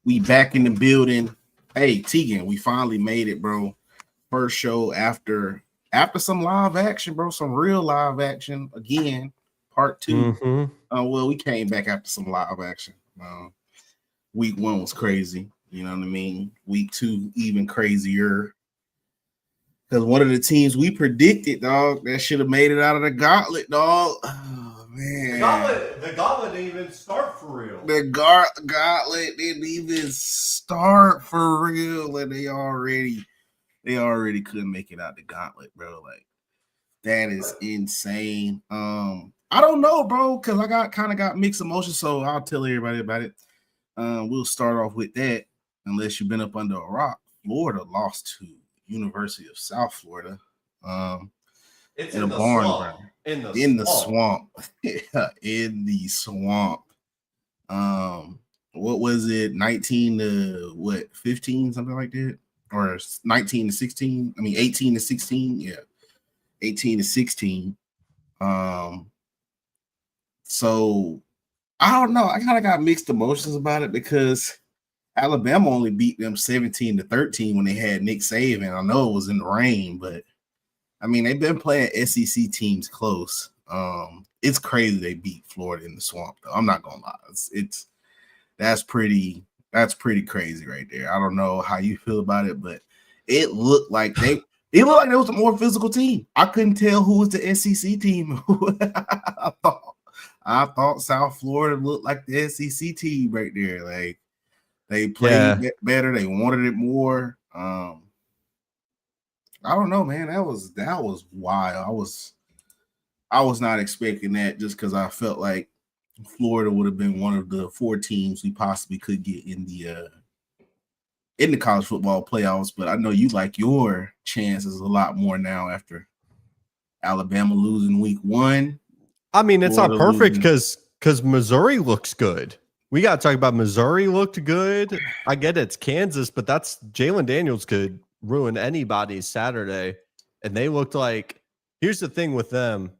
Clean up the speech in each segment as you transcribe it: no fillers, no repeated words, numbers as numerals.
We back in the building. Hey, Tegan, we finally made it, bro. First show after some live action, bro. Some real live action again. Part 2. Well, we came back after some live action. Week 1 was crazy. You know what I mean? Week 2 even crazier. Because one of the teams we predicted, dog, that should have made it out of the gauntlet, dog. Oh, man. The gauntlet didn't even start for real. The gauntlet didn't even start for real, and they already couldn't make it out the gauntlet, bro. Like, that is insane. I don't know, bro, because I got mixed emotions, so I'll tell everybody about it. We'll start off with that, unless you've been up under a rock. Florida lost to University of South Florida. It's in in a the barn swamp. burner. In the swamp. Yeah, in the swamp. What was it? 19 to 15, something like that, or 19 to 16. I mean, 18 to 16. Yeah, 18 to 16. So I don't know. I kind of got mixed emotions about it because Alabama only beat them 17 to 13 when they had Nick Saban. I know it was in the rain, but I mean, they've been playing SEC teams close. It's crazy they beat Florida in the swamp, though. I'm not gonna lie. That's pretty crazy right there. I don't know how you feel about it, but it looked like they was a more physical team. I couldn't tell who was the SEC team. I thought South Florida looked like the SEC team right there. Like, they played better. They wanted it more. I don't know, man. That was wild. I was not expecting that, just because I felt like Florida would have been one of the 4 teams we possibly could get in the college football playoffs. But I know you like your chances a lot more now after Alabama losing week 1. I mean, it's not perfect because Missouri looks good. We got to talk about Missouri looked good. I get it's Kansas, but that's Jalen Daniels could ruin anybody's Saturday. And they looked like, here's the thing with them.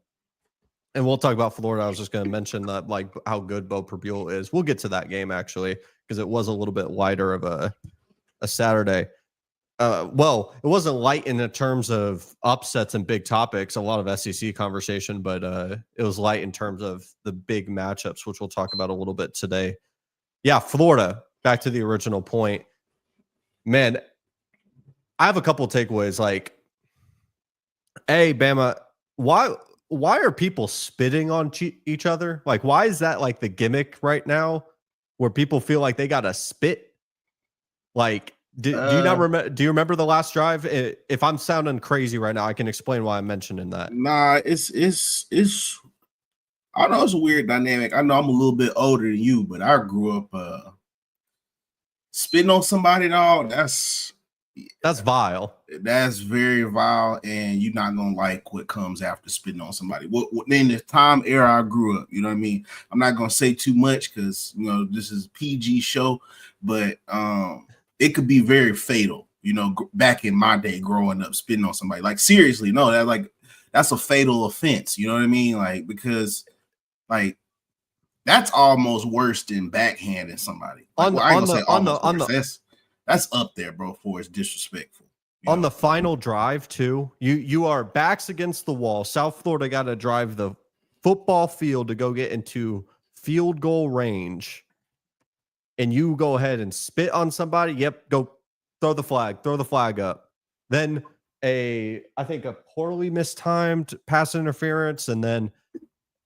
And we'll talk about Florida. I was just going to mention that, like, how good Bo Prabule is. We'll get to that game, actually, because it was a little bit lighter of a Saturday. Well, it wasn't light in the terms of upsets and big topics, a lot of SEC conversation, but it was light in terms of the big matchups, which we'll talk about a little bit today. Yeah, Florida, back to the original point. Man, I have a couple of takeaways. Like, hey, Bama, why are people spitting on each other? Like, why is that like the gimmick right now where people feel like they got to spit? Like, do you not remember? Do you remember the last drive? If I'm sounding crazy right now, I can explain why I'm mentioning that. Nah, it's. I know it's a weird dynamic. I know I'm a little bit older than you, but I grew up spitting on somebody, dog. That's vile. That's very vile, and you're not gonna like what comes after spitting on somebody. What in the time era I grew up, you know what I mean? I'm not gonna say too much because this is a PG show, but it could be very fatal. Back in my day, growing up, spitting on somebody, like, seriously, no, that's a fatal offense. You know what I mean? Like, because like that's almost worse than backhanding somebody. Like, that's up there, bro, for it's disrespectful. On the final drive, too, you are backs against the wall. South Florida got to drive the football field to go get into field goal range, and you go ahead and spit on somebody. Yep, go throw the flag up. Then I think a poorly mistimed pass interference, and then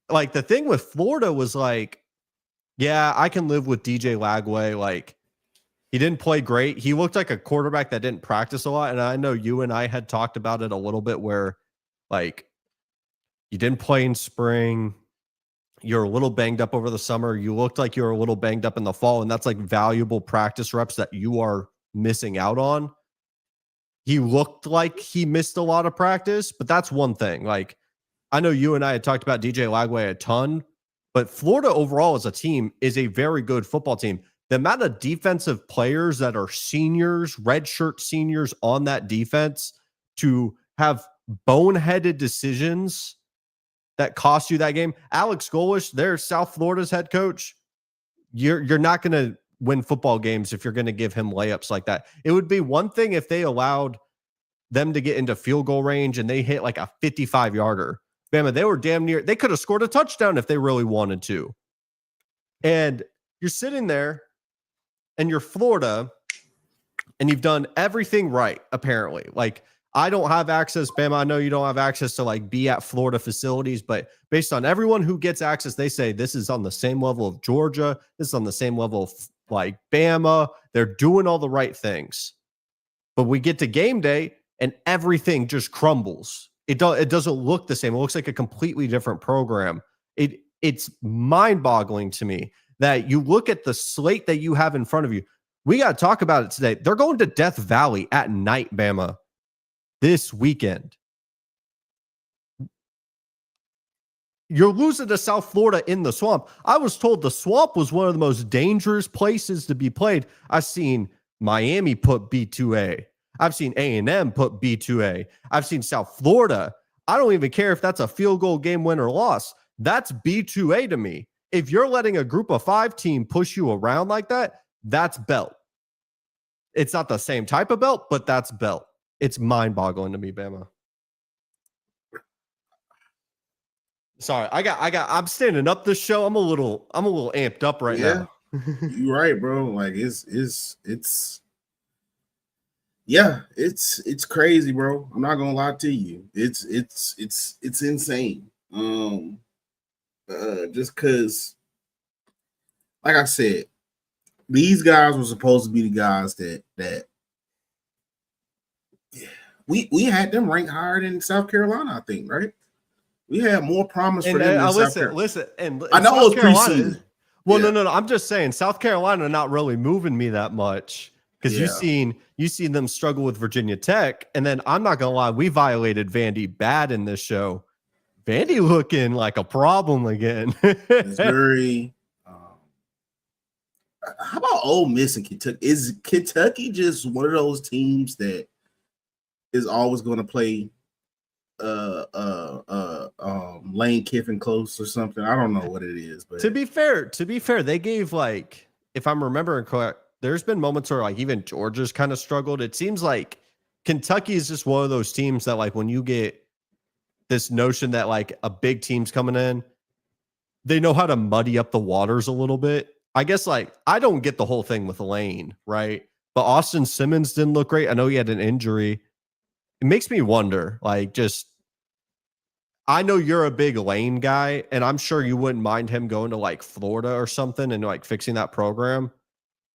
like the thing with Florida was like, yeah, I can live with DJ Lagway. Like, he didn't play great. He looked like a quarterback that didn't practice a lot. And I know you and I had talked about it a little bit where, like, you didn't play in spring. You're a little banged up over the summer. You looked like you were a little banged up in the fall. And that's like valuable practice reps that you are missing out on. He looked like he missed a lot of practice, but that's one thing. Like, I know you and I had talked about DJ Lagway a ton, but Florida overall as a team is a very good football team. The amount of defensive players that are seniors, redshirt seniors on that defense to have boneheaded decisions that cost you that game. Alex Golesh, there's South Florida's head coach. You're not going to win football games if you're going to give him layups like that. It would be one thing if they allowed them to get into field goal range and they hit like a 55-yarder. Bama, they were damn near. They could have scored a touchdown if they really wanted to. And you're sitting there and you're Florida and you've done everything right, apparently. Like, I don't have access, Bama. I know you don't have access to like be at Florida facilities, but based on everyone who gets access, they say this is on the same level of Georgia. This is on the same level of like Bama. They're doing all the right things. But we get to game day and everything just crumbles. It doesn't look the same. It looks like a completely different program. It's mind-boggling to me that you look at the slate that you have in front of you. We got to talk about it today. They're going to Death Valley at night, Bama, this weekend. You're losing to South Florida in the Swamp. I was told the Swamp was one of the most dangerous places to be played. I've seen Miami put B2A. I've seen A&M put B2A. I've seen South Florida. I don't even care if that's a field goal game win or loss. That's B2A to me. If you're letting a group of 5 team push you around like that, that's belt. It's not the same type of belt, but that's belt. It's mind-boggling to me, Bama. Sorry, I'm standing up this show. I'm a little amped up right now. You're right, bro. Like it's crazy, bro. I'm not gonna lie to you. It's insane. Just because, like I said, these guys were supposed to be the guys that we had them ranked higher than South Carolina, I think, right? We had more promise for them than South Carolina. Listen, and I know South it was preseason. Well, no. I'm just saying South Carolina not really moving me that much because you seen them struggle with Virginia Tech, and then I'm not gonna lie, we violated Vandy bad in this show. Vandy looking like a problem again. Missouri. How about Ole Miss and Kentucky? Is Kentucky just one of those teams that is always going to play Lane Kiffin close or something? I don't know what it is, but to be fair, they gave, like, if I'm remembering correct, there's been moments where like even Georgia's kind of struggled. It seems like Kentucky is just one of those teams that, like, when you get this notion that like a big team's coming in, they know how to muddy up the waters a little bit. I guess, like, I don't get the whole thing with Lane, right? But Austin Simmons didn't look great. I know he had an injury. It makes me wonder, like, just, I know you're a big Lane guy, and I'm sure you wouldn't mind him going to like Florida or something and like fixing that program.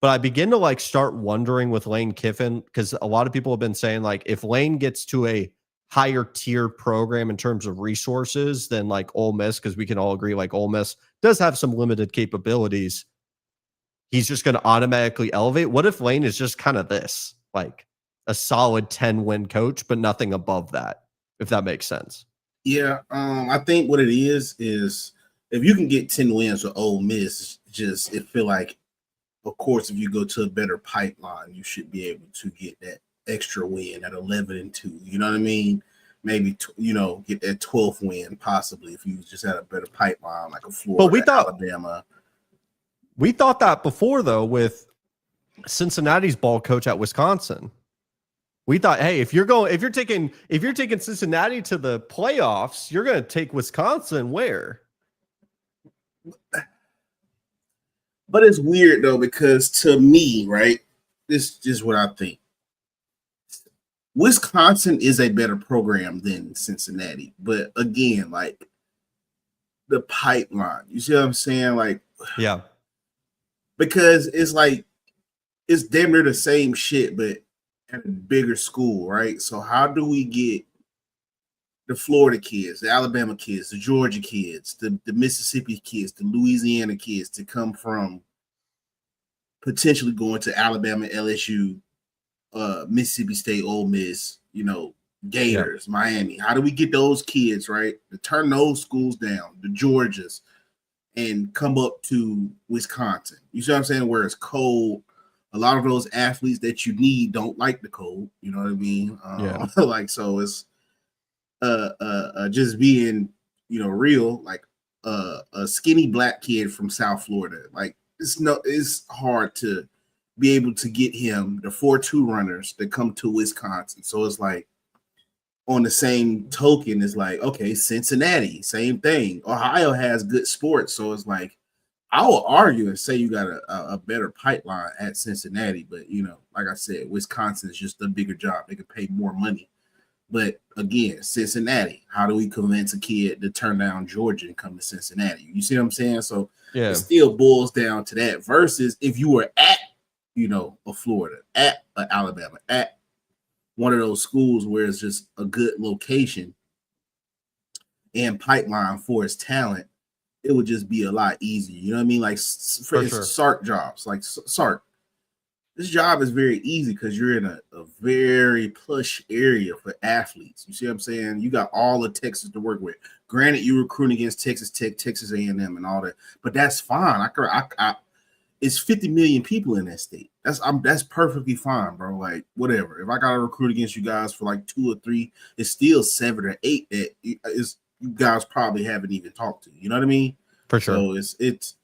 But I begin to like start wondering with Lane Kiffin, because a lot of people have been saying, like, if Lane gets to a higher tier program in terms of resources than like Ole Miss, because we can all agree like Ole Miss does have some limited capabilities, he's just going to automatically elevate. What if Lane is just kind of this, like a solid 10-win coach, but nothing above that, if that makes sense? Yeah, I think what it is if you can get 10 wins with Ole Miss, just it feel like, of course, if you go to a better pipeline, you should be able to get that extra win at 11-2. You know what I mean? Maybe get that 12th win possibly if you just had a better pipeline like a Florida, Alabama. We thought that before, though, with Cincinnati's ball coach at Wisconsin. We thought, hey, if you're taking Cincinnati to the playoffs, you're going to take Wisconsin where? But it's weird, though, because to me, right, this is what I think. Wisconsin is a better program than Cincinnati. But again, like, the pipeline, you see what I'm saying? Like, yeah. Because it's like, it's damn near the same shit, but at a bigger school, right? So how do we get the Florida kids, the Alabama kids, the Georgia kids, the Mississippi kids, the Louisiana kids to come from potentially going to Alabama, LSU, Mississippi State, Ole Miss, Gators, Miami? How do we get those kids, right, to turn those schools down, the Georgias, and come up to Wisconsin? You see what I'm saying? Where it's cold. A lot of those athletes that you need don't like the cold. You know what I mean? Like, so it's just being, real, like a skinny black kid from South Florida. Like, it's hard to be able to get him the 4-2 runners that come to Wisconsin. So it's like on the same token, it's like, okay, Cincinnati, same thing. Ohio has good sports. So it's like, I will argue and say you got a better pipeline at Cincinnati, but like I said, Wisconsin is just a bigger job. They can pay more money. But again, Cincinnati, how do we convince a kid to turn down Georgia and come to Cincinnati? You see what I'm saying? So it still boils down to that versus if you were at, a Florida, at an Alabama, at one of those schools where it's just a good location and pipeline for its talent, it would just be a lot easier. You know what I mean? Like for instance, Sark jobs, like Sark. This job is very easy because you're in a very plush area for athletes. You see what I'm saying? You got all of Texas to work with. Granted, you recruiting against Texas Tech, Texas A&M, and all that, but that's fine. It's 50 million people in that state. That's perfectly fine, bro. Like whatever. If I got to recruit against you guys for like 2 or 3, it's still 7 or 8 that is you guys probably haven't even talked to. You know what I mean? For sure. So it's.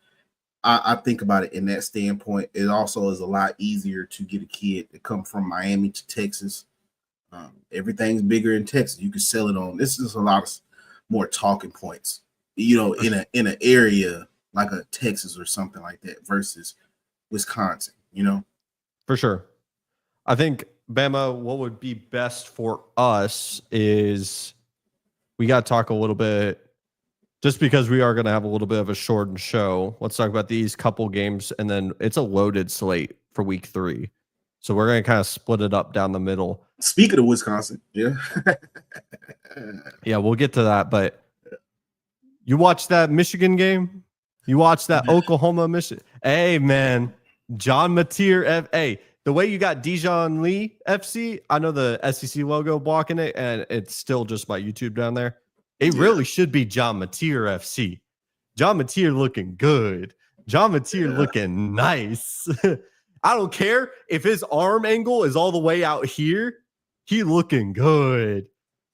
I think about it in that standpoint. It also is a lot easier to get a kid to come from Miami to Texas. Everything's bigger in Texas. You can sell it on. This is a lot more talking points, in an area like a Texas or something like that versus Wisconsin, For sure. I think, Bama, what would be best for us is we got to talk a little bit. Just because we are going to have a little bit of a shortened show, let's talk about these couple games, and then it's a loaded slate for week 3. So we're going to kind of split it up down the middle. Speaking of Wisconsin, yeah. Yeah, we'll get to that. But you watched that Michigan game? You watched that Oklahoma, Michigan? Hey, man. John Mateer. Hey, the way you got Dijon Lee FC, I know the SEC logo blocking it, and it's still just my YouTube down there. It really should be John Mateer FC. John Mateer looking good. John Mateer looking nice. I don't care if his arm angle is all the way out here. He looking good.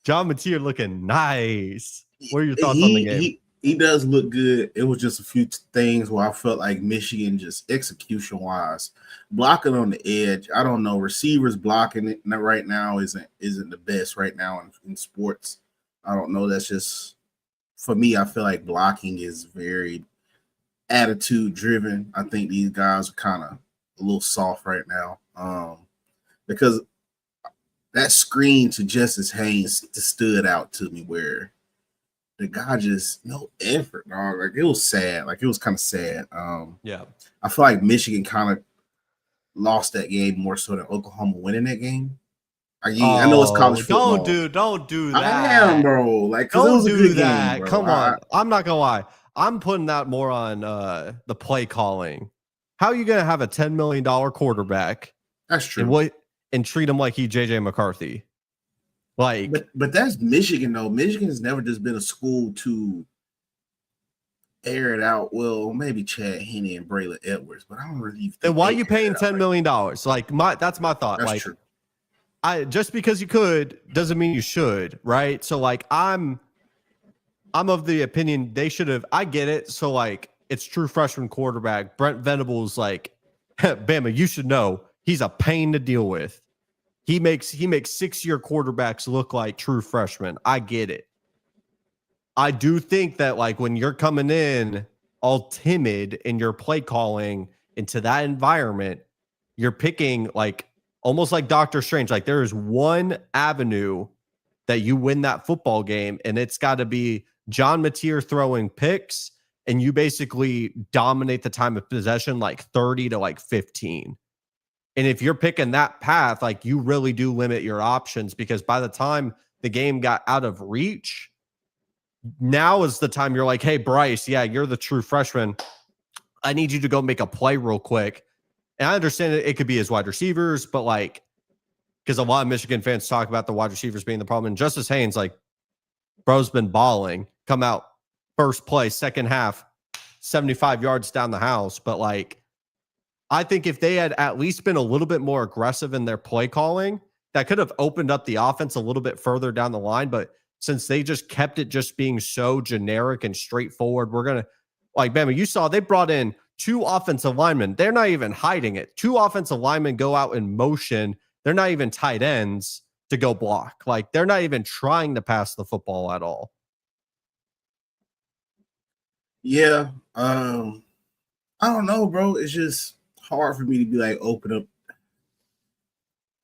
John Mateer looking nice. What are your thoughts on the game? He does look good. It was just a few things where I felt like Michigan, just execution-wise, blocking on the edge. I don't know. Receivers blocking it right now isn't the best right now in sports. I don't know. That's just, for me, I feel like blocking is very attitude driven. I think these guys are kind of a little soft right now because that screen to Justice Haynes stood out to me where the guy just no effort, dog. Like it was sad. Like it was kind of sad. Yeah. I feel like Michigan kind of lost that game more so than Oklahoma winning that game. I know it's college football. Don't do that. I am, bro. Like, don't do that. Game, come on. I'm not gonna lie. I'm putting that more on the play calling. How are you gonna have a $10 million quarterback? That's true. And treat him like he JJ McCarthy? Like, but that's Michigan though. Michigan has never just been a school to air it out. Well, maybe Chad Henne and Braylon Edwards, but I don't really. Then why are you paying $10 million? Like, that's my thought. That's like, true. Just because you could doesn't mean you should, right? So like I'm of the opinion they should have. I get it. So like it's true freshman quarterback Brent Venables. Like Bama, you should know he's a pain to deal with. He makes 6-year quarterbacks look like true freshmen. I get it. I do think that like when you're coming in all timid in your play calling into that environment, you're picking like. Almost like Doctor Strange, like there is one avenue that you win that football game, and it's got to be John Mateer throwing picks, and you basically dominate the time of possession like 30 to like 15. And if you're picking that path, like you really do limit your options because by the time the game got out of reach, now is the time you're like, hey, Bryce, yeah, you're the true freshman. I need you to go make a play real quick. And I understand it could be his wide receivers, but like, because a lot of Michigan fans talk about the wide receivers being the problem. And Justice Haynes, like, bro's been balling, come out first play, second half, 75 yards down the house. But like, I think if they had at least been a little bit more aggressive in their play calling, that could have opened up the offense a little bit further down the line. But since they just kept it just being so generic and straightforward, we're going to, like, Bama, you saw they brought in two offensive linemen. They're not even hiding it. Two offensive linemen go out in motion. They're not even tight ends to go block. Like, they're not even trying to pass the football at all. Yeah. I don't know, bro. It's just hard for me to be like, open up.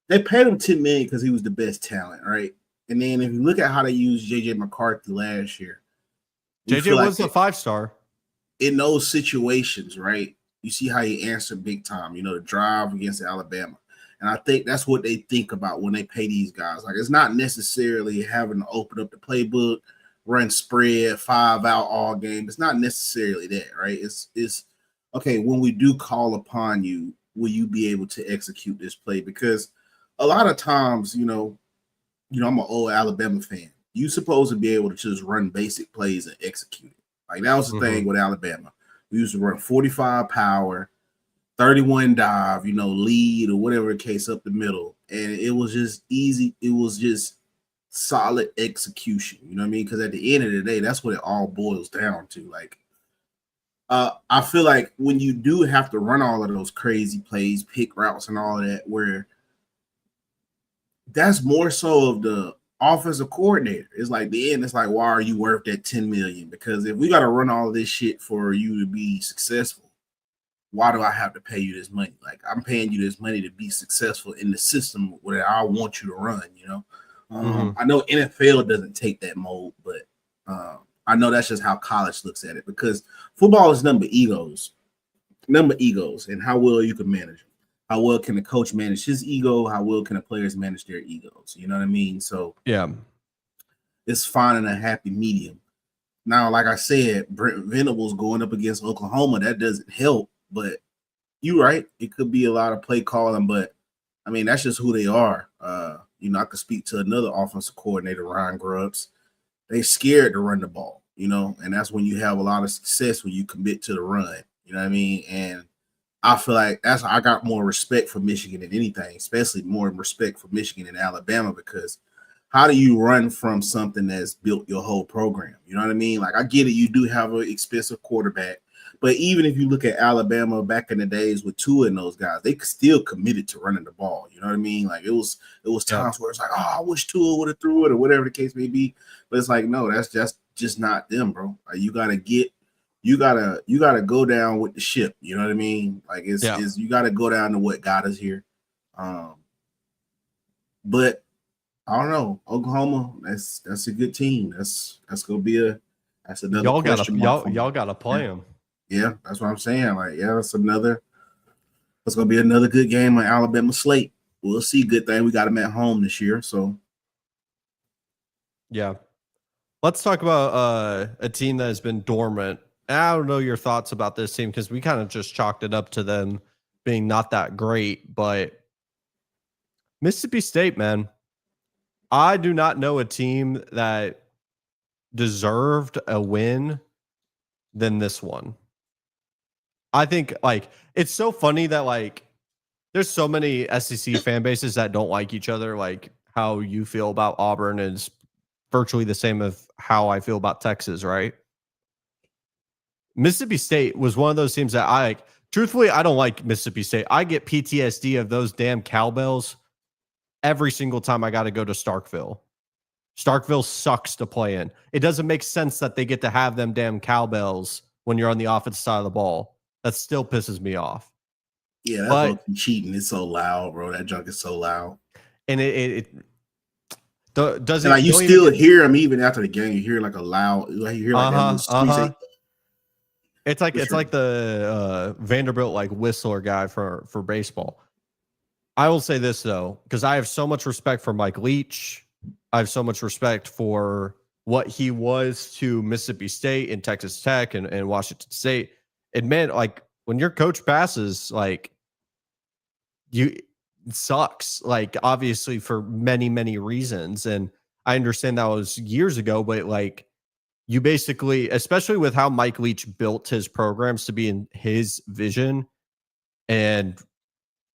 They paid him $10 million because he was the best talent, right? And then if you look at how they used JJ McCarthy last year, JJ was a 5-star. In those situations, right? You see how he answered big time, the drive against Alabama. And I think that's what they think about when they pay these guys. Like, it's not necessarily having to open up the playbook, run spread, 5 out all game. It's not necessarily that, right? It's okay, when we do call upon you, will you be able to execute this play? Because a lot of times, I'm an old Alabama fan. You're supposed to be able to just run basic plays and execute it. Like, that was the thing with Alabama. We used to run 45 power, 31 dive, lead or whatever the case up the middle. And it was just easy. It was just solid execution. You know what I mean? Because at the end of the day, that's what it all boils down to. Like, I feel like when you do have to run all of those crazy plays, pick routes and all of that, where that's more so of the offensive coordinator. It's like the end. It's like, why are you worth that $10 million? Because if we got to run all of this shit for you to be successful, why do I have to pay you this money? Like, I'm paying you this money to be successful in the system where I want you to run. I know NFL doesn't take that mold, but I know that's just how college looks at it, because football is number egos, and how well you can manage them. How well can the coach manage his ego? How well can the players manage their egos? You know what I mean? So yeah, it's finding a happy medium. Now, like I said, Brent Venables going up against Oklahoma, that doesn't help. But you're right. It could be a lot of play calling, but I mean, that's just who they are. I could speak to another offensive coordinator, Ryan Grubbs. They scared to run the ball, and that's when you have a lot of success, when you commit to the run. You know what I mean? And I feel like I got more respect for Michigan than anything, especially more respect for Michigan and Alabama, because how do you run from something that's built your whole program? You know what I mean? Like, I get it. You do have an expensive quarterback, but even if you look at Alabama back in the days with Tua and those guys, they still committed to running the ball. You know what I mean? Like, it was times where it's like, oh, I wish Tua would have threw it or whatever the case may be. But it's like, no, that's just not them, bro. Like, you gotta go down with the ship. You know what I mean? Like, it's you gotta go down to what got us here. But I don't know. Oklahoma, that's a good team. That's another y'all gotta play them. Yeah, that's what I'm saying. Like, yeah, that's gonna be another good game on Alabama slate. We'll see. Good thing we got them at home this year. So yeah. Let's talk about a team that has been dormant. I don't know your thoughts about this team, because we kind of just chalked it up to them being not that great, but Mississippi State, man, I do not know a team that deserved a win than this one. I think, like, it's so funny that, like, there's so many SEC fan bases that don't like each other. Like, how you feel about Auburn is virtually the same of how I feel about Texas, right? Mississippi State was one of those teams that I like. Truthfully, I don't like Mississippi State. I get PTSD of those damn cowbells every single time I got to go to Starkville. Starkville sucks to play in. It doesn't make sense that they get to have them damn cowbells when you're on the offensive side of the ball. That still pisses me off. Yeah, that's fucking cheating. It's so loud, bro. That junk is so loud. And it does it. Like, you still hear them even after the game. You hear like a loud, like, you hear like that. It's like the Vanderbilt like whistler guy for baseball. I will say this though, because I have so much respect for Mike Leach. I have so much respect for what he was to Mississippi State and Texas Tech and Washington State. It meant, like, when your coach passes, like, it sucks, like, obviously for many, many reasons. And I understand that was years ago, but, like, you basically, especially with how Mike Leach built his programs to be in his vision, and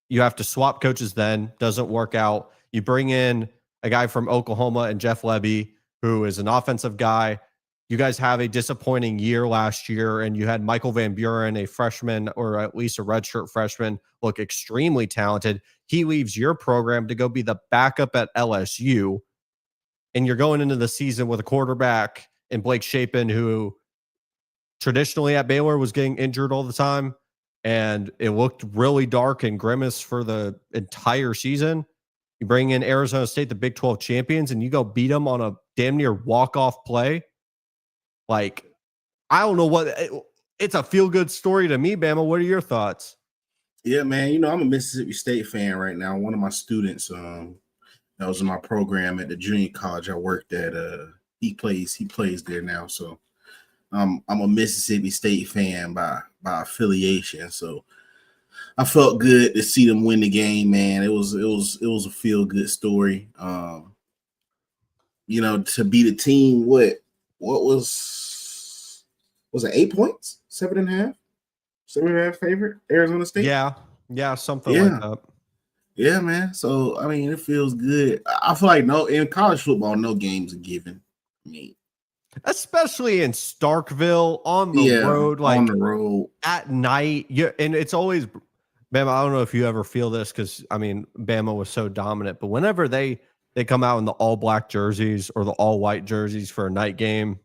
you have to swap coaches then, doesn't work out. You bring in a guy from Oklahoma and Jeff Lebby, who is an offensive guy. you guys have a disappointing year last year, and you had Michael Van Buren, a freshman or at least a redshirt freshman, look extremely talented. He leaves your program to go be the backup at LSU, and you're going into the season with a quarterback in Blake Shapen, who traditionally at Baylor was getting injured all the time, and it looked really dark and grimace for the entire season. You bring in Arizona State, the Big 12 champions, and you go beat them on a damn near walk-off play. Like, I don't know what it's a feel-good story to me, Bama. What are your thoughts? Yeah, man. You know, I'm a Mississippi State fan right now. One of my students, that was in my program at the junior college I worked at. He plays there now. So I'm a Mississippi State fan by affiliation. So I felt good to see them win the game, man. It was a feel-good story. You know, to beat a team, what was it 8 points? 7.5? 7.5 favorite, Arizona State? Yeah, something like that. Yeah, man. So I mean, it feels good. I feel like in college football, no games are given. I mean, especially in Starkville on the road, like on the road at night. Yeah, and it's always Bama. I don't know if you ever feel this because I mean, Bama was so dominant, but whenever they come out in the all black jerseys or the all white jerseys for a night game,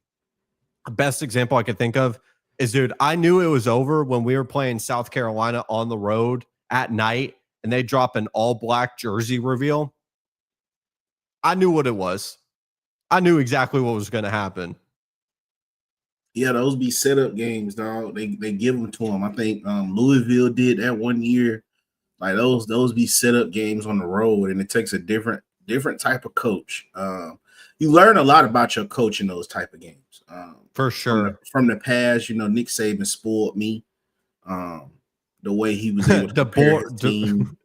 the best example I could think of is, dude, I knew it was over when we were playing South Carolina on the road at night and they drop an all black jersey reveal. I knew what it was. I knew exactly what was going to happen. Yeah, those be setup games, dog. They give them to them. I think Louisville did that one year. Like those be setup games on the road, and it takes a different type of coach. You learn a lot about your coach in those type of games. For sure. From the past, you know, Nick Saban spoiled me. The way he was able to prepare his team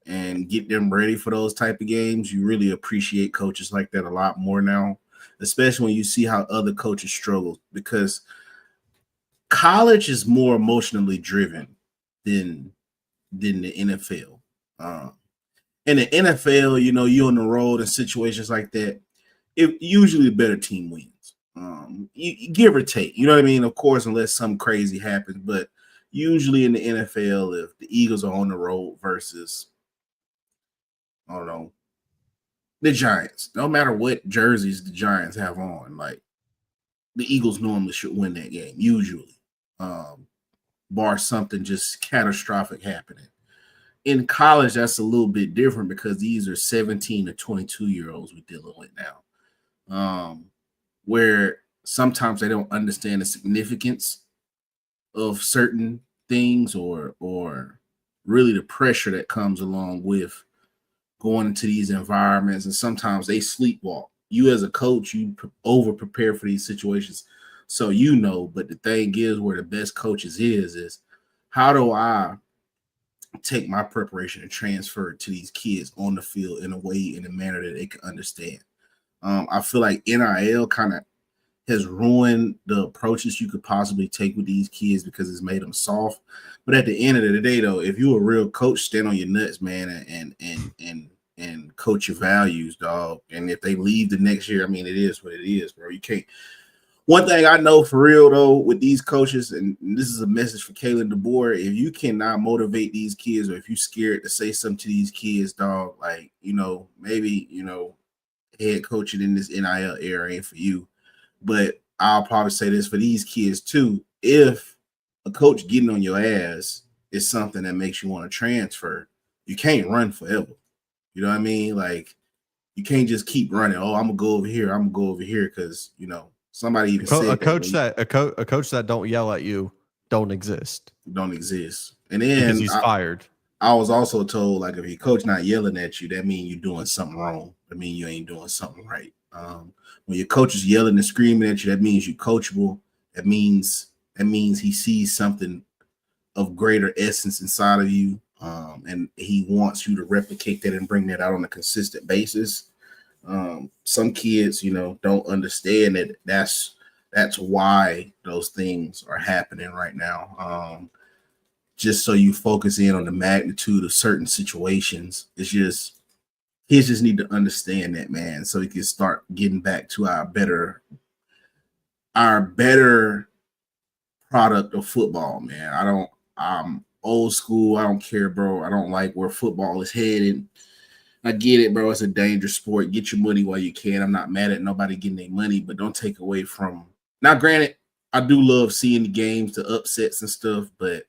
and get them ready for those type of games. You really appreciate coaches like that a lot more now, especially when you see how other coaches struggle, because college is more emotionally driven than the NFL. In the NFL, you know, you're on the road in situations like that. Usually the better team wins. You give or take, you know what I mean? Of course, unless something crazy happens, but usually in the NFL, if the Eagles are on the road versus, I don't know, the Giants, no matter what jerseys the Giants have on, like the Eagles normally should win that game, usually, bar something just catastrophic happening. In college, that's a little bit different because these are 17 to 22-year-olds we're dealing with now, where sometimes they don't understand the significance of certain things or really the pressure that comes along with going into these environments, and sometimes they sleepwalk. You as a coach, you over prepare for these situations, so you know. But the thing is, where the best coaches is how do I take my preparation and transfer it to these kids on the field in a manner that they can understand. I feel like NIL kind of has ruined the approaches you could possibly take with these kids because it's made them soft. But at the end of the day, though, if you're a real coach, stand on your nuts, man, and coach your values, dog. And if they leave the next year, I mean, it is what it is, bro. You can't. One thing I know for real, though, with these coaches, and this is a message for Kalen DeBoer, if you cannot motivate these kids, or if you're scared to say something to these kids, dog, like, you know, maybe, you know, head coaching in this NIL era ain't for you. But I'll probably say this for these kids too. If a coach getting on your ass is something that makes you want to transfer, you can't run forever. You know what I mean? Like, you can't just keep running. Oh, I'm gonna go over here. I'm gonna go over here because, you know, somebody even said a coach that don't yell at you don't exist. Don't exist. And then because he's fired. I was also told, like, if your coach not yelling at you, that means you're doing something wrong. I mean, you ain't doing something right. When your coach is yelling and screaming at you, that means you're coachable. That means he sees something of greater essence inside of you, and he wants you to replicate that and bring that out on a consistent basis. Some kids, you know, don't understand that that's why those things are happening right now. Just so you focus in on the magnitude of certain situations. It's just kids just need to understand that, man, so we can start getting back to our better our better product of football, man. I'm old school. I don't care, bro. I don't like where football is headed. I get it, bro. It's a dangerous sport. Get your money while you can. I'm not mad at nobody getting their money, but don't take away from. Now, granted, I do love seeing the games, the upsets and stuff, but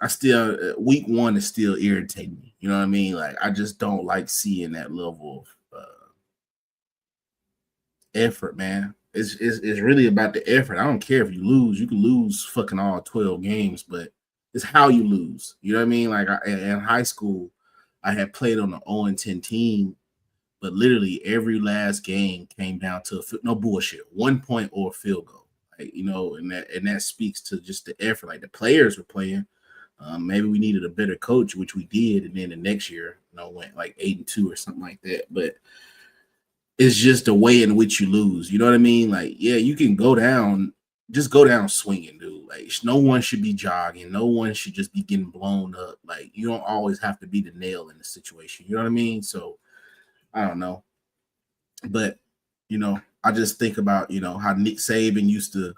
I still week one is still irritating me. You know what I mean? Like I just don't like seeing that level of effort, man. It's really about the effort. I don't care if you lose. You can lose fucking all 12 games, but it's how you lose. You know what I mean? Like in high school, I had played on an 0-10 team, but literally every last game came down to no bullshit, 1 point or a field goal. Like, you know, and that speaks to just the effort. Like the players were playing. Maybe we needed a better coach, which we did, and then the next year, you know, went like 8-2 or something like that. But it's just the way in which you lose. You know what I mean? Like, yeah, you can go down, just go down swinging, dude. Like, no one should be jogging. No one should just be getting blown up. Like, you don't always have to be the nail in the situation. You know what I mean? So, I don't know. But, you know, I just think about, you know, how Nick Saban used to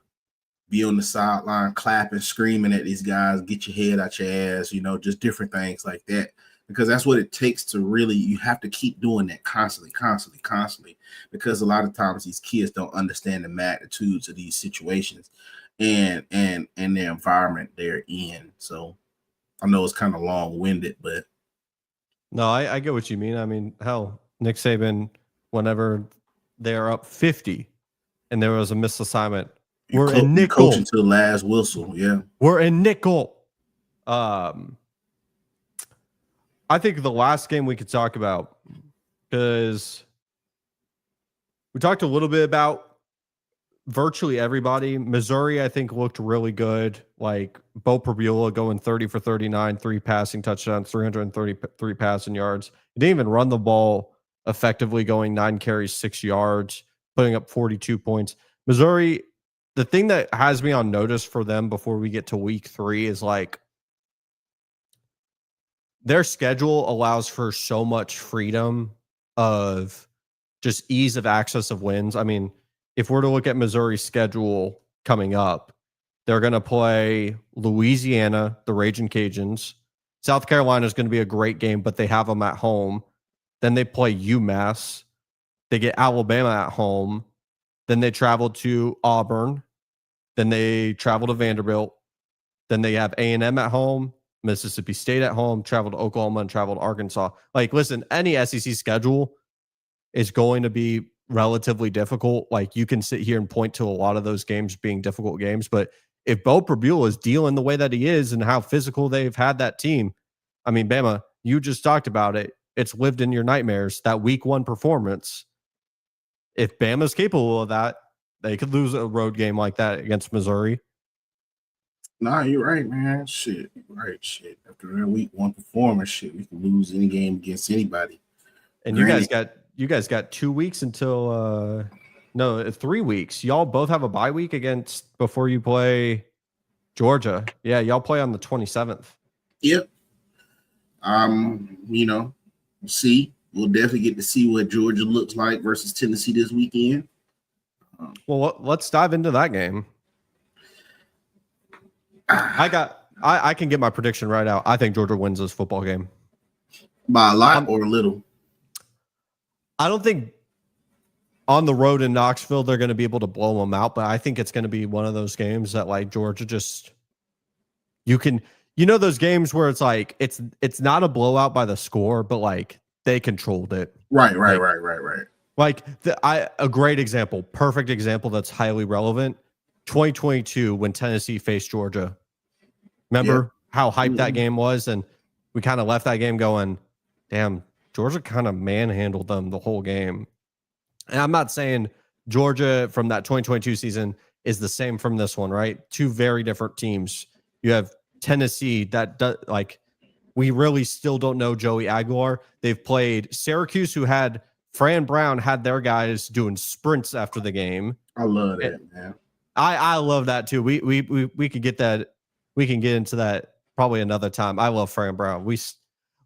be on the sideline clapping, screaming at these guys, get your head out your ass, you know, just different things like that. Because that's what it takes to really, you have to keep doing that constantly, because a lot of times these kids don't understand the magnitudes of these situations and the environment they're in. So I know it's kind of long-winded, but No, I get what you mean. I mean, hell, Nick Saban, whenever they're up 50 and there was a missed assignment, we're in nickel. Coaching to the last whistle, yeah. We're in nickel. I think the last game we could talk about, because we talked a little bit about virtually everybody. Missouri, I think, looked really good. Like Bo Prabula going 30 for 39, 3 passing touchdowns, 333 passing yards. He didn't even run the ball effectively, going 9 carries, 6 yards, putting up 42 points. Missouri, the thing that has me on notice for them before we get to week 3 is like their schedule allows for so much freedom of just ease of access of wins. I mean, if we're to look at Missouri's schedule coming up, they're going to play Louisiana, the Raging Cajuns. South Carolina is going to be a great game, but they have them at home. Then they play UMass. They get Alabama at home. Then they travel to Auburn. Then they travel to Vanderbilt. Then they have A&M at home, Mississippi State at home, travel to Oklahoma, and travel to Arkansas. Like, listen, any SEC schedule is going to be relatively difficult. Like, you can sit here and point to a lot of those games being difficult games, but if Bo Prabula is dealing the way that he is and how physical they've had that team, I mean, Bama, you just talked about it. It's lived in your nightmares, that week 1 performance. If Bama's capable of that, they could lose a road game like that against Missouri. Nah, you're right, man. Shit, right. Shit. After that week 1 performance, shit, we can lose any game against anybody. And you guys got 2 weeks until 3 weeks. Y'all both have a bye week before you play Georgia. Yeah, y'all play on the 27th. Yep. You know, we'll definitely get to see what Georgia looks like versus Tennessee this weekend. Well, let's dive into that game. I can get my prediction right out. I think Georgia wins this football game. By a lot or a little? I don't think on the road in Knoxville they're going to be able to blow them out, but I think it's going to be one of those games that like Georgia just those games where it's like it's not a blowout by the score, but like they controlled it. Right. Like a great example, perfect example that's highly relevant. 2022 when Tennessee faced Georgia. Remember how hyped that game was? And we kind of left that game going, damn, Georgia kind of manhandled them the whole game. And I'm not saying Georgia from that 2022 season is the same from this one, right? 2 very different teams. You have Tennessee we really still don't know Joey Aguilar. They've played Syracuse, who had Fran Brown had their guys doing sprints after the game. I love that, man. I love that too. We could get that. We can get into that probably another time. I love Fran Brown.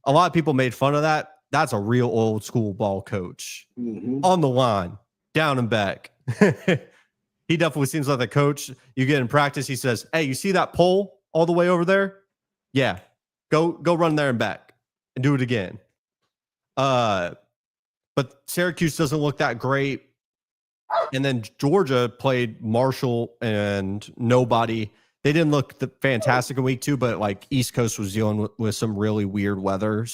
A lot of people made fun of that. That's a real old school ball coach on the line, down and back. He definitely seems like the coach. You get in practice, he says, "Hey, you see that pole all the way over there? Yeah, go run there and back and do it again." But Syracuse doesn't look that great. And then Georgia played Marshall and nobody. They didn't look fantastic in week 2, but like East Coast was dealing with some really weird weather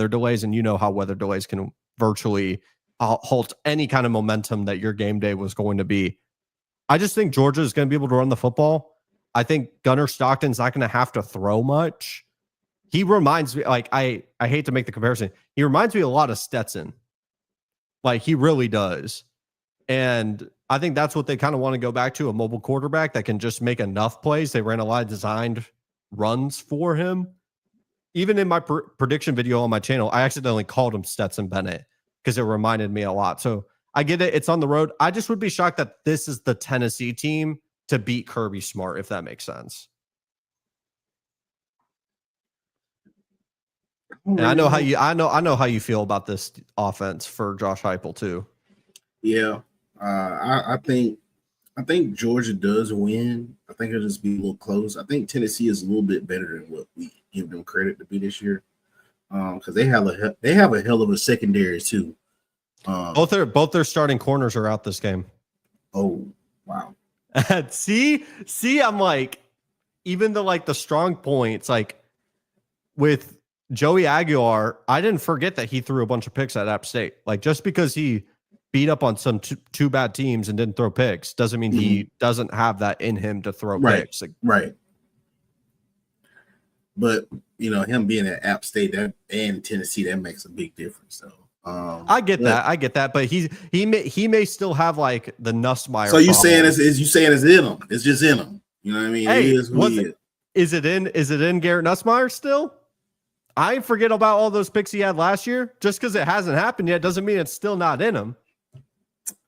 delays. And you know how weather delays can virtually halt any kind of momentum that your game day was going to be. I just think Georgia is going to be able to run the football. I think Gunnar Stockton's not going to have to throw much. He reminds me, like, I hate to make the comparison. He reminds me a lot of Stetson. Like, he really does. And I think that's what they kind of want to go back to, a mobile quarterback that can just make enough plays. They ran a lot of designed runs for him. Even in my prediction video on my channel, I accidentally called him Stetson Bennett because it reminded me a lot. So I get it. It's on the road. I just would be shocked that this is the Tennessee team to beat Kirby Smart, if that makes sense. And I know how you feel about this offense for Josh Heupel too. Yeah. I think Georgia does win. I think it'll just be a little close. I think Tennessee is a little bit better than what we give them credit to be this year, because they have a hell of a secondary too. Both their starting corners are out this game. Oh wow! see, I'm like, even the strong points, like with Joey Aguilar, I didn't forget that he threw a bunch of picks at App State. Like, just because he beat up on some two bad teams and didn't throw picks doesn't mean he doesn't have that in him to throw picks. Like, right. But him being at App State and Tennessee, that makes a big difference. So I get that. But he may still have like the Nussmeier. So you saying it's in him? It's just in him. You know what I mean? Hey, it is who he is. Is it in Garrett Nussmeier still? I forget about all those picks he had last year. Just because it hasn't happened yet doesn't mean it's still not in him.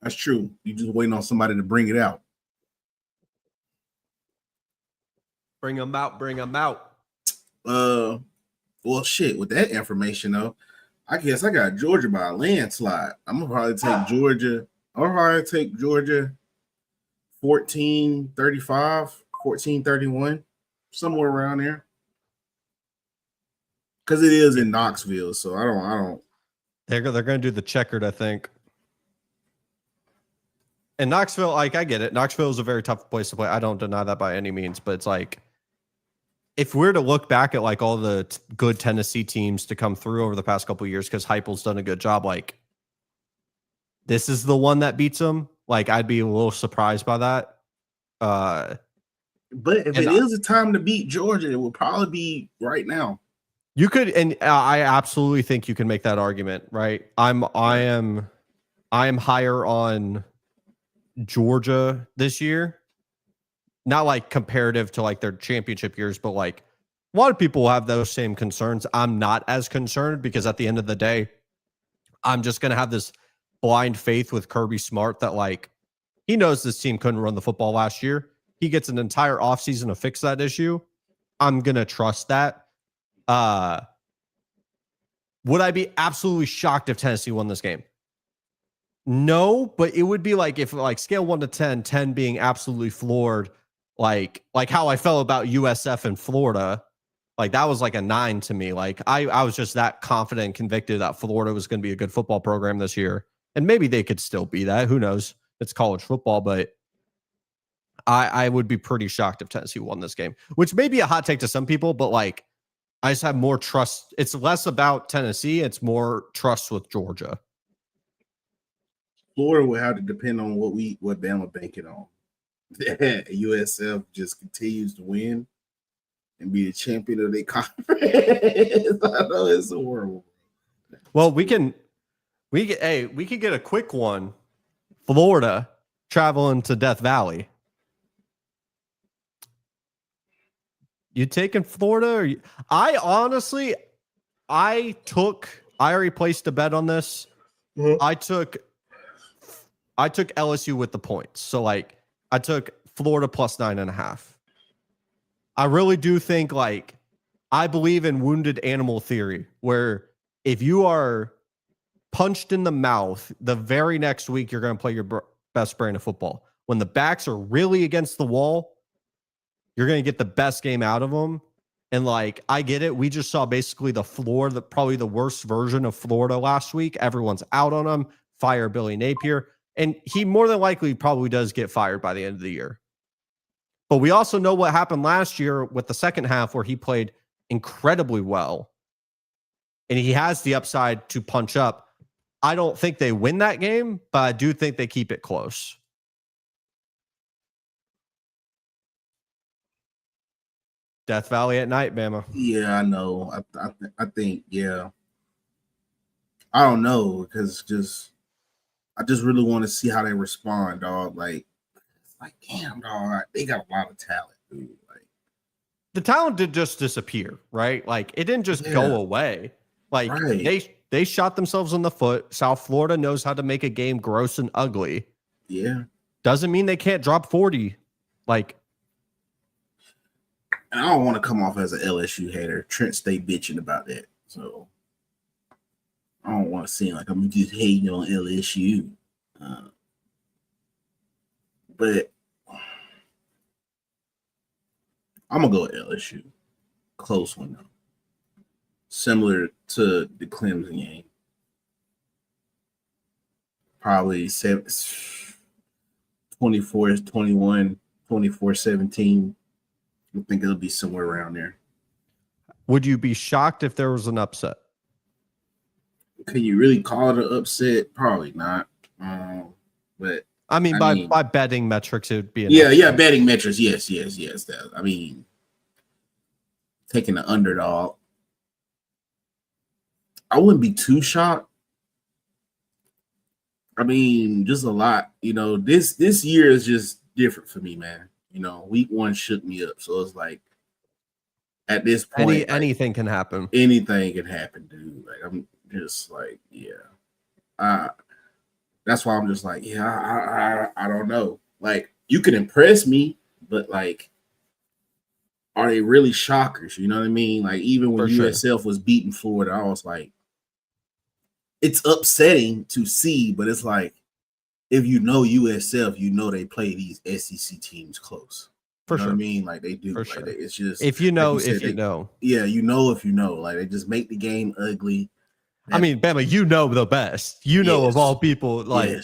That's true. You just waiting on somebody to bring it out. Bring them out. Well, shit. With that information, though, I guess I got Georgia by a landslide. I'm gonna probably take Georgia. I'll probably take Georgia 14-35, 14-31, somewhere around there. Because it is in Knoxville, so I don't. They're gonna do the checkered, I think. And Knoxville, like, I get it. Knoxville is a very tough place to play. I don't deny that by any means, but it's like, if we're to look back at like all the good Tennessee teams to come through over the past couple of years, because Heupel's done a good job, like, this is the one that beats them. Like, I'd be a little surprised by that. But if it is a time to beat Georgia, it will probably be right now. You could, and I absolutely think you can make that argument, right? I am higher on Georgia this year, not like comparative to like their championship years, but like a lot of people have those same concerns. I'm not as concerned because at the end of the day, I'm just going to have this blind faith with Kirby Smart that like he knows this team couldn't run the football last year. He gets an entire offseason to fix that issue. I'm going to trust that. Would I be absolutely shocked if Tennessee won this game? No, but it would be like if like scale 1 to 10, 10 being absolutely floored, like how I felt about USF in Florida. Like that was like a 9 to me. Like I was just that confident and convicted that Florida was going to be a good football program this year. And maybe they could still be that. Who knows? It's college football, but I would be pretty shocked if Tennessee won this game, which may be a hot take to some people, but like I just have more trust. It's less about Tennessee. It's more trust with Georgia. Florida will have to depend on what Bama banking on. USF just continues to win and be the champion of their conference. I know it's horrible. Well, we can get a quick one. Florida traveling to Death Valley. You taking Florida? Or I already placed a bet on this. Mm-hmm. I took LSU with the points. So like I took Florida plus 9.5. I really do think like I believe in wounded animal theory, where if you are punched in the mouth, the very next week you're going to play your best brand of football. when the backs are really against the wall, you're going to get the best game out of them. And like, I get it. We just saw basically probably the worst version of Florida last week. Everyone's out on him. Fire Billy Napier. And he more than likely probably does get fired by the end of the year. But we also know what happened last year with the second half where he played incredibly well. And he has the upside to punch up. I don't think they win that game, but I do think they keep it close. Death Valley at night, Bama. Yeah, I know. I think, yeah. I don't know, because I just really want to see how they respond, dog. Like damn, dog, they got a lot of talent, dude. Like, the talent did just disappear, right? Like, it didn't just go away. Like, they shot themselves in the foot. South Florida knows how to make a game gross and ugly. Yeah. Doesn't mean they can't drop 40. Like, and I don't want to come off as an LSU hater. Trent stay bitching about that. So I don't want to seem like I'm just hating on LSU. But I'm going to go with LSU. Close one, though. Similar to the Clemson game. Probably 24-21, 24-17. I think it'll be somewhere around there. Would you be shocked if there was an upset? Can you really call it an upset? Probably not. But I mean, by betting metrics, it would be an upset. Yeah, betting metrics. Yes. That, I mean, taking the underdog. I wouldn't be too shocked. I mean, just a lot. You know, this year is just different for me, man. You know, week one shook me up. So it's like, at this point, anything can happen. Anything can happen, dude. Like, I'm just like, yeah. That's why I'm just like, yeah, I don't know. Like, you can impress me, but like, are they really shockers? You know what I mean? Like, even when USF was beating Florida, I was like, it's upsetting to see, but it's like, if you know USF, you know they play these SEC teams close. You know what I mean? Like, they do. Like, it's just, if you know, like you know. Yeah, you know if you know. Like, they just make the game ugly. I mean, Bama, you know the best. You know of all people. Like,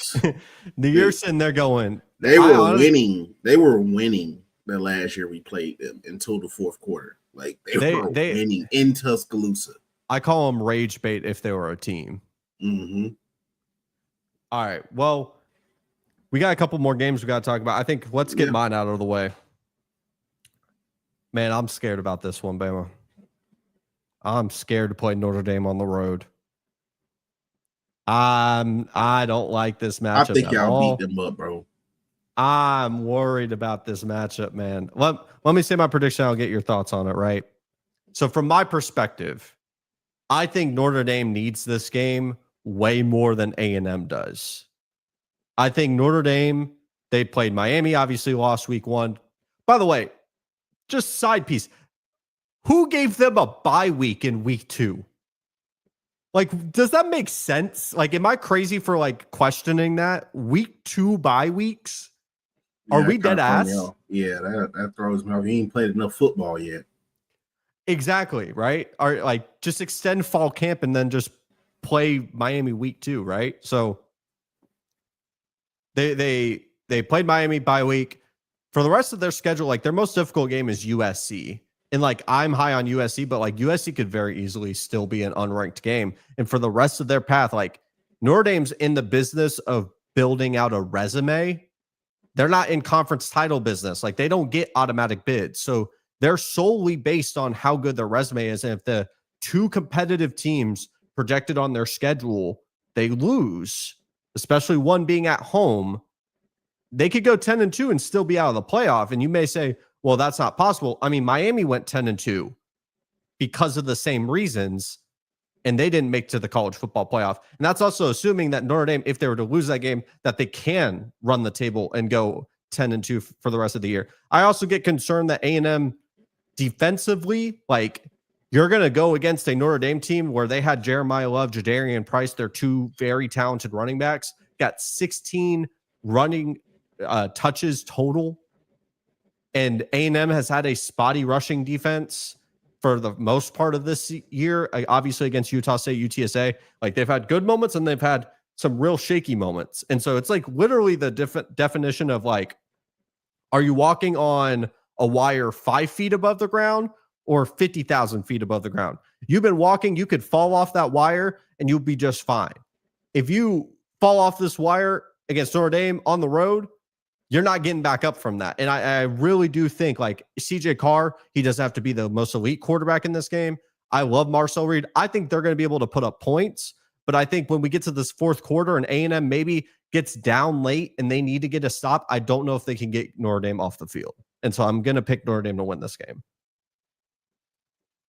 you're sitting there going, they were winning. They were winning the last year we played them until the fourth quarter. Like, they were winning in Tuscaloosa. I call them rage bait if they were a team. Mm-hmm. All right. Well, we got a couple more games we got to talk about. I think let's get mine out of the way. Man, I'm scared about this one, Bama. I'm scared to play Notre Dame on the road. I don't like this matchup. I think y'all beat them up, bro. I'm worried about this matchup, man. Let me say my prediction. I'll get your thoughts on it, right? So from my perspective, I think Notre Dame needs this game way more than A&M does. I think Notre Dame, they played Miami, obviously lost week one. By the way, just side piece. Who gave them a bye week in week two? Like, does that make sense? Like, am I crazy for like questioning that? Week two bye weeks? Are we dead ass? Yeah, that throws me off. He ain't played enough football yet. Exactly, right? Or like just extend fall camp and then just play Miami week two, right? So they played Miami bye week. For the rest of their schedule, like their most difficult game is USC. And like I'm high on USC, but like USC could very easily still be an unranked game. And for the rest of their path, like Notre Dame's in the business of building out a resume. They're not in conference title business. Like they don't get automatic bids. So they're solely based on how good their resume is. And if the two competitive teams projected on their schedule, they lose, especially one being at home, they could go 10-2 and still be out of the playoff. And you may say, well, that's not possible. I mean, Miami went 10-2 because of the same reasons, and they didn't make to the college football playoff. And that's also assuming that Notre Dame, if they were to lose that game, that they can run the table and go 10-2 for the rest of the year. I also get concerned that A&M defensively, like you're going to go against a Notre Dame team where they had Jeremiah Love, Jadarian Price, they're two very talented running backs, got 16 running touches total. And A&M has had a spotty rushing defense for the most part of this year, obviously against Utah State, UTSA. Like, they've had good moments and they've had some real shaky moments. And so it's like literally the definition of like, are you walking on a wire 5 feet above the ground or 50,000 feet above the ground? You've been walking, you could fall off that wire and you'll be just fine. If you fall off this wire against Notre Dame on the road, you're not getting back up from that. And I really do think, like, CJ Carr, he doesn't have to be the most elite quarterback in this game. I love Marcel Reed. I think they're going to be able to put up points. But I think when we get to this fourth quarter and A&M maybe gets down late and they need to get a stop, I don't know if they can get Notre Dame off the field. And so I'm going to pick Notre Dame to win this game.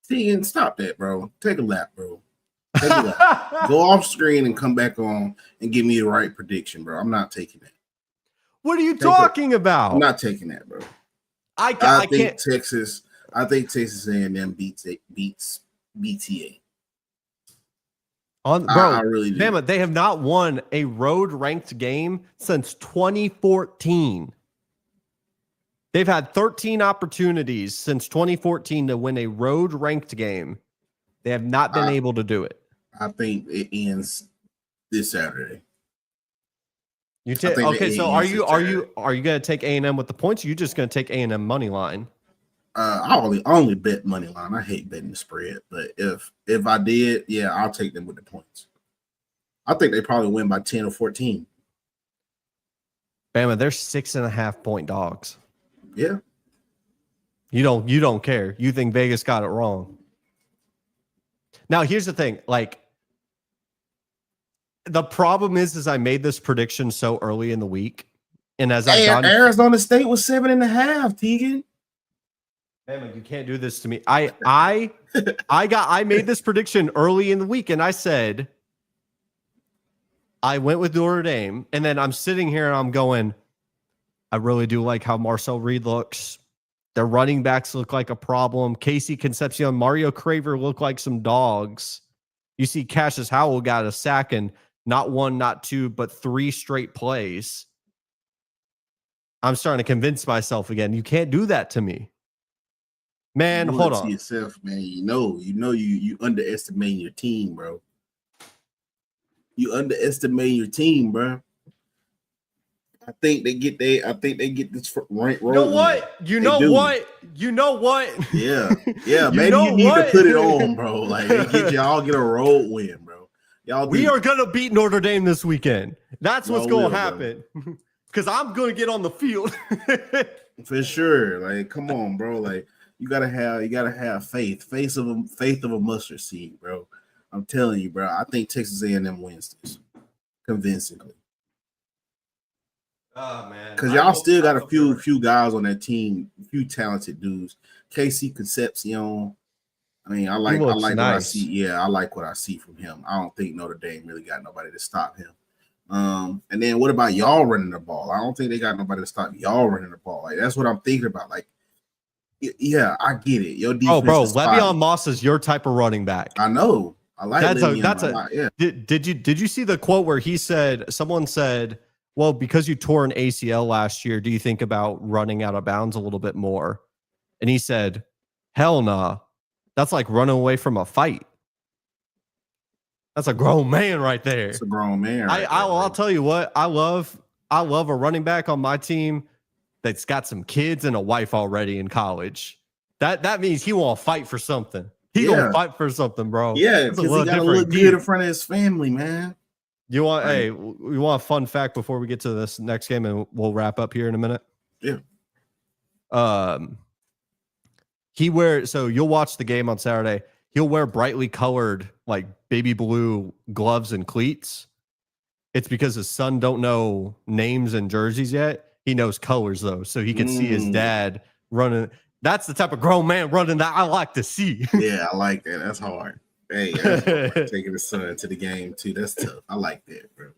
See, and stop that, bro. Take a lap, bro. Take a lap. Go off screen and come back on and give me the right prediction, bro. I'm not taking that. What are you talking about? I'm not taking that, bro. I think Texas A&M beats BTA. I really do. Bama, they have not won a road ranked game since 2014. They've had 13 opportunities since 2014 to win a road ranked game. They have not been able to do it. I think it ends this Saturday. Okay, so are you going to take A&M with the points? Or are you just going to take A&M money line? I only bet money line. I hate betting the spread, but if I did, yeah, I'll take them with the points. I think they probably win by 10 or 14. Bama, they're 6.5 point dogs. Yeah. You don't care. You think Vegas got it wrong. Now, here's the thing. Like, the problem is I made this prediction so early in the week, and as Arizona State was 7.5, Tegan. Man, you can't do this to me. I made this prediction early in the week, and I said I went with Notre Dame, and then I'm sitting here and I'm going, I really do like how Marcel Reed looks. Their running backs look like a problem. Casey Concepcion, Mario Craver look like some dogs. You see Cassius Howell got a sack in not one, not two, but 3 straight plays. I'm starting to convince myself again. You can't do that to me. Man, hold on. Yourself, man. You underestimating your team, bro. You underestimate your team, bro. I think they get this right. You know what? You know what? Yeah. Maybe you need to put it on, bro. Like, y'all get a road win, bro. We are gonna beat Notre Dame this weekend. That's what's gonna happen. Because I'm gonna get on the field. For sure. Like, come on, bro. Like, you gotta have faith. Faith of a mustard seed, bro. I'm telling you, bro. I think Texas A&M wins this convincingly. Oh man, because y'all still got a few guys on that team, a few talented dudes. Casey Concepcion. I mean, I like nice. What I see. Yeah, I like what I see from him. I don't think Notre Dame really got nobody to stop him. And then what about y'all running the ball? I don't think they got nobody to stop y'all running the ball. Like, that's what I'm thinking about. Like, yeah, I get it. Your defense. Oh, bro, Le'Veon Moss is your type of running back. I know. I like Le'Veon. Yeah. Did you see the quote where someone said, well, because you tore an ACL last year, do you think about running out of bounds a little bit more? And he said, hell nah. That's like running away from a fight. That's a grown man right there. It's a grown man. I'll tell you what, I love a running back on my team that's got some kids and a wife already in college. That means he won't fight for something. He gonna fight for something, bro. Yeah, because he gotta look good in front of his family, man. You want we want a fun fact before we get to this next game, and we'll wrap up here in a minute. Yeah. So you'll watch the game on Saturday. He'll wear brightly colored, like baby blue gloves and cleats. It's because his son don't know names and jerseys yet. He knows colors though, so he can see his dad running. That's the type of grown man running that I like to see. Yeah, I like that. That's hard. Hey, that's hard. Taking his son to the game too. That's tough. I like that, bro.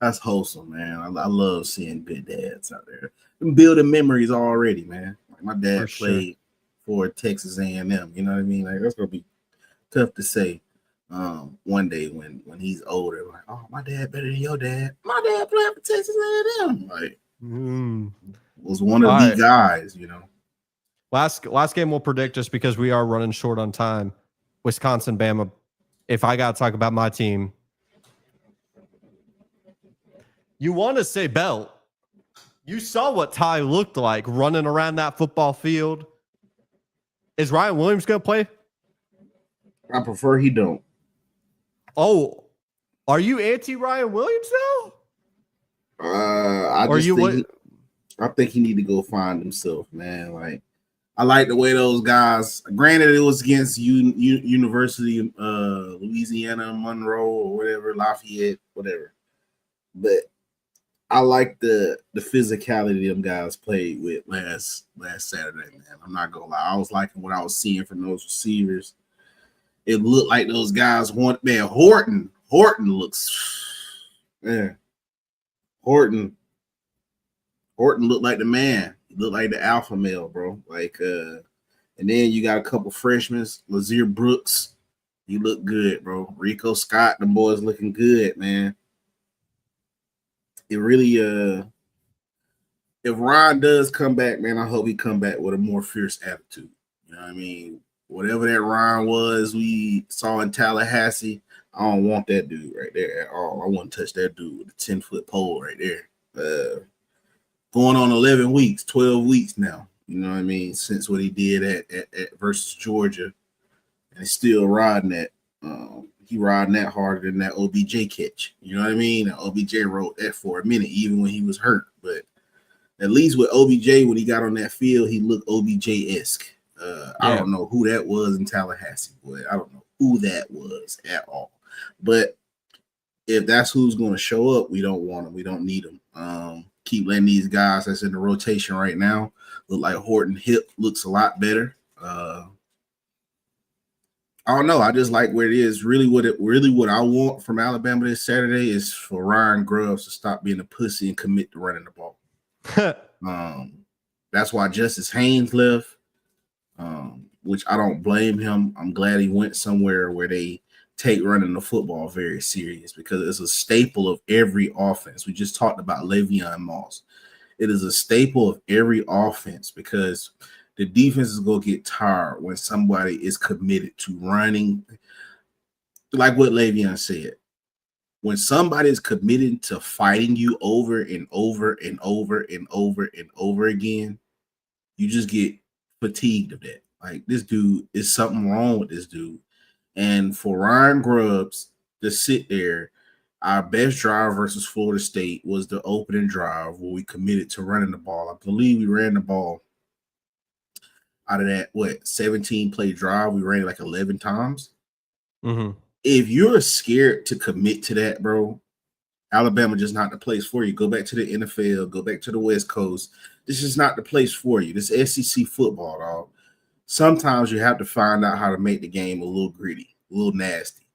That's wholesome, man. I love seeing good dads out there. I'm building memories already, man. Like, my dad played for Texas A&M. You know what I mean? Like, that's gonna be tough to say one day when he's older. Like, oh, my dad better than your dad. My dad played for Texas A&M. Like, Was one of All the right. guys, Last game we'll predict just because we are running short on time. Wisconsin, Bama. If I got to talk about my team, you want to say belt. You saw what Ty looked like running around that football field. Is Ryan Williams going to play? I prefer he don't. Oh, are you anti Ryan Williams now? I think he need to go find himself, man. Like, I like the way those guys. Granted, it was against University Louisiana Monroe or whatever, Lafayette, whatever. But I like the physicality them guys played with last Saturday, man. I'm not gonna lie. I was liking what I was seeing from those receivers. It looked like those guys want, man. Horton looks, man. Horton looked like the man. He looked like the alpha male, bro. Like, and then you got a couple freshmen, Lazier Brooks. He looked good, bro. Rico Scott, the boys looking good, man. It really, if Ron does come back, man, I hope he come back with a more fierce attitude. You know what I mean? Whatever that Ron was we saw in Tallahassee, I don't want that dude right there at all. I want to touch that dude with a 10-foot pole right there. Going on 11 weeks, 12 weeks now. You know what I mean? Since what he did at versus Georgia, and he's still riding that. He riding that harder than that OBJ catch. You know what I mean? And OBJ wrote that for a minute, even when he was hurt. But at least with OBJ, when he got on that field, he looked OBJ-esque. I don't know who that was in Tallahassee, boy. I don't know who that was at all. But if that's who's going to show up, we don't want him. We don't need him. Keep letting these guys that's in the rotation right now look like Horton. Hip looks a lot better. I don't know. I just like where it is. Really what I want from Alabama this Saturday is for Ryan Grubbs to stop being a pussy and commit to running the ball. That's why Justice Haynes left, which I don't blame him. I'm glad he went somewhere where they take running the football very serious because it's a staple of every offense. We just talked about Le'Veon Moss. It is a staple of every offense because the defense is going to get tired when somebody is committed to running. Like what Le'Veon said, when somebody is committed to fighting you over and over and over and over and over again, you just get fatigued of that. Like, this dude, is something wrong with this dude. And for Ryan Grubbs to sit there, our best drive versus Florida State was the opening drive where we committed to running the ball. I believe we ran the ball out of that, 17-play drive. We ran it like 11 times. Mm-hmm. If you're scared to commit to that, bro, Alabama just not the place for you. Go back to the NFL. Go back to the West Coast. This is not the place for you. This SEC football, dog. Sometimes you have to find out how to make the game a little gritty, a little nasty.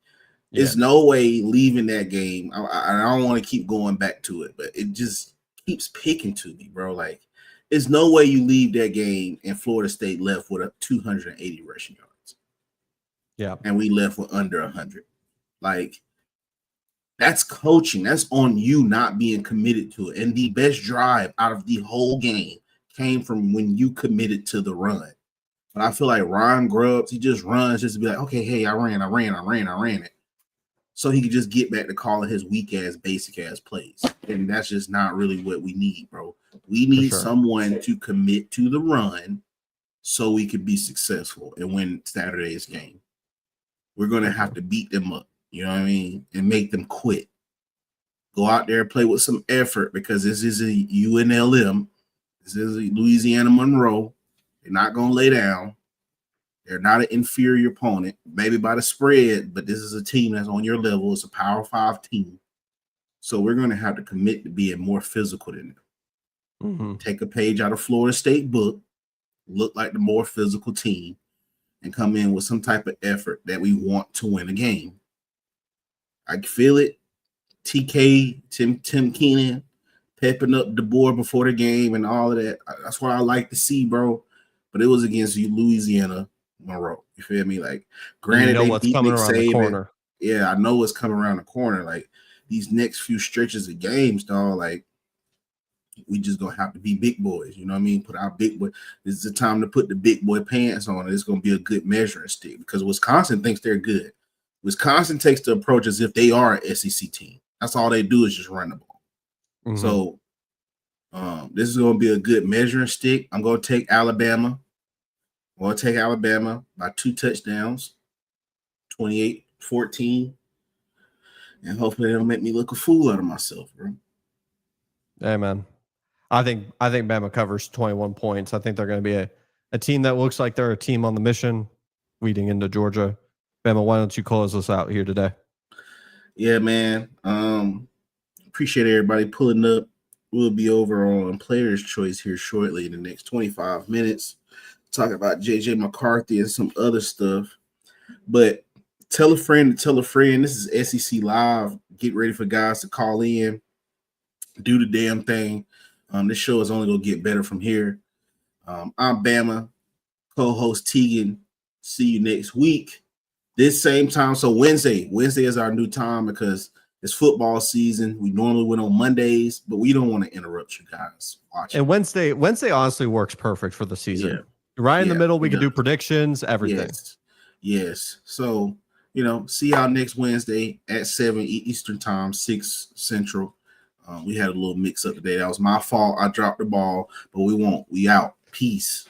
Yeah. There's no way leaving that game. I don't want to keep going back to it, but it just keeps picking to me, bro. Like, there's no way you leave that game and Florida State left with a 280 rushing yards. Yeah. And we left with under 100. Like, that's coaching. That's on you not being committed to it. And the best drive out of the whole game came from when you committed to the run. But I feel like Ryan Grubbs, he just runs just to be like, okay, hey, I ran it. So he could just get back to calling his weak-ass, basic-ass plays. And that's just not really what we need, bro. We need someone to commit to the run so we could be successful and win Saturday's game. We're going to have to beat them up, you know what I mean, and make them quit. Go out there and play with some effort because this is a UNLM. This is a Louisiana Monroe. They're not going to lay down. They're not an inferior opponent, maybe by the spread, but this is a team that's on your level. It's a Power 5 team. So we're going to have to commit to being more physical than them. Mm-hmm. Take a page out of Florida State book, look like the more physical team, and come in with some type of effort that we want to win a game. I feel it. TK, Tim Keenan, pepping up the board before the game and all of that. That's what I like to see, bro. But it was against Louisiana Monroe. You feel me? Like, granted, they beat Nick Saban. Yeah, I know what's coming around the corner. Like, these next few stretches of games, dog, like, We just gonna have to be big boys. You know what I mean? Put our big boy. This is the time to put the big boy pants on. It's gonna be a good measuring stick because Wisconsin thinks they're good. Wisconsin takes the approach as if they are an SEC team. That's all they do is just run the ball. Mhm. So this is going to be a good measuring stick. I'm going to take Alabama. I'm going to take Alabama by 2 touchdowns, 28-14. And hopefully they don't make me look a fool out of myself, bro. Hey, man. I think Bama covers 21 points. I think they're going to be a team that looks like they're a team on the mission leading into Georgia. Bama, why don't you close us out here today? Yeah, man. Appreciate everybody pulling up. We'll be over on Player's Choice here shortly in the next 25 minutes. Talk about JJ McCarthy and some other stuff. But tell a friend to tell a friend. This is SEC Live. Get ready for guys to call in. Do the damn thing. This show is only going to get better from here. I'm Bama, co-host Tegan. See you next week. This same time. So Wednesday is our new time because it's football season. We normally went on Mondays, but we don't want to interrupt you guys watching. And Wednesday honestly works perfect for the season. Yeah. Right in the middle, we can do predictions, everything. Yes. So, see y'all next Wednesday at 7 Eastern time, 6 Central. We had a little mix up today. That was my fault. I dropped the ball, but we won't. We out. Peace.